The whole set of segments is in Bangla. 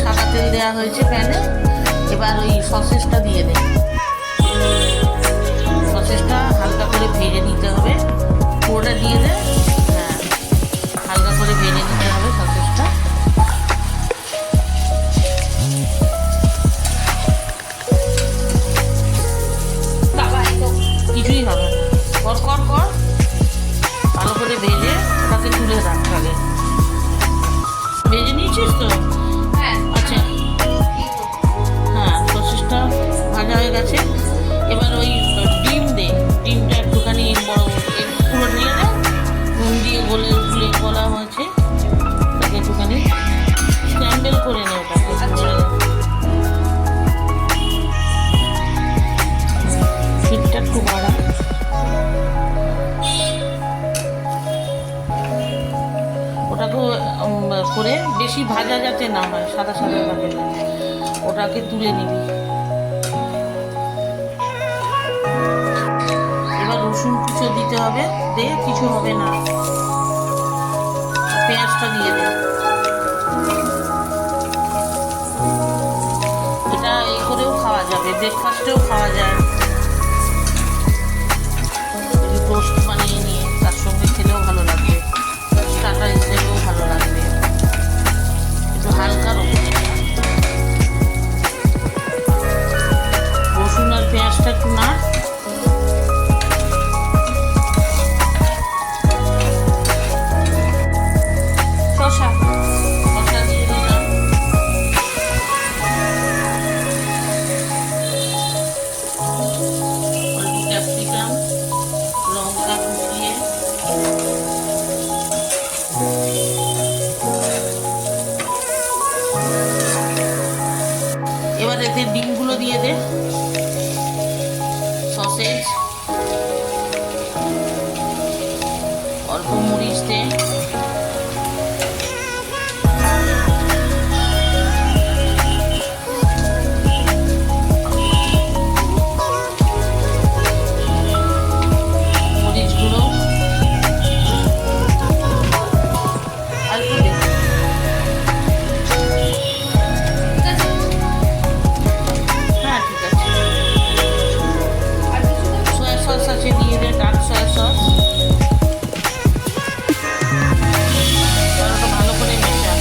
সাদা তেল দেওয়া হয়েছে প্যানে। এবার ওই সসেসটা দিয়ে দে। সসেসটা হালকা করে ভেজে নিতে হবে। পুরোটা দিয়ে দে। হ্যাঁ, হালকা করে ভেজে নিতে হবে সসেসটা। কিছুই হবে না, কর কর কর। ভালো করে ভেজে ওটাকে তুলে রাখ। আগে ভেজে নিয়েছিস তো? আচ্ছা, হ্যাঁ, সসেসটা ভাজা হয়ে গেছে। এবার ওই ডিম দে। ডিমটা একটুখানি বড় পুরো দিয়ে দে। নুন দিয়ে গলা হয়েছে, ওটাকে একটুখানি স্ক্র্যাম্বল করে নে। ওটাকে হিটটা একটু বাড়া। ওটাকে করে বেশি ভাজা যাতে না হয়, সাদা সাদা ভাজা যাতে, ওটাকে তুলে নিবি। এবার রসুন কুচো দিতে হবে। দে, কিছু হবে না। পেঁয়াজটা দিয়ে দে। এটা এই করেও খাওয়া যাবে, ব্রেকফাস্টেও খাওয়া যায়। টোস্ট বানিয়ে নিয়ে তার সঙ্গে খেলেও ভালো লাগবে, স্টার্টার হিসেবেও ভালো লাগবে। একটু হালকা রসুন আর পেঁয়াজটা একটু নাড়। শসা দিয়ে দিলাম। অল্প ক্যাপসিকাম, লঙ্কা কুচিয়ে, এবার এতে ডিমগুলো দিয়ে দে। সসেজ, অল্প মরিচ দে। মরিচ গুঁড়ো অল্প দে। হ্যাঁ, ঠিক আছে। সয়া সস আছে, দিয়ে দে, ডার্ক সয়া সস। ওটা ভালো করে মেশা।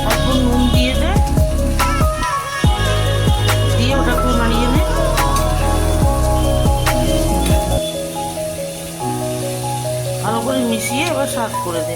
অল্প নুন দিয়ে দে, দিয়ে ওটাকে নাড়িয়ে নে। ভালো করে মিশিয়ে এবার সার্ভ করে দে।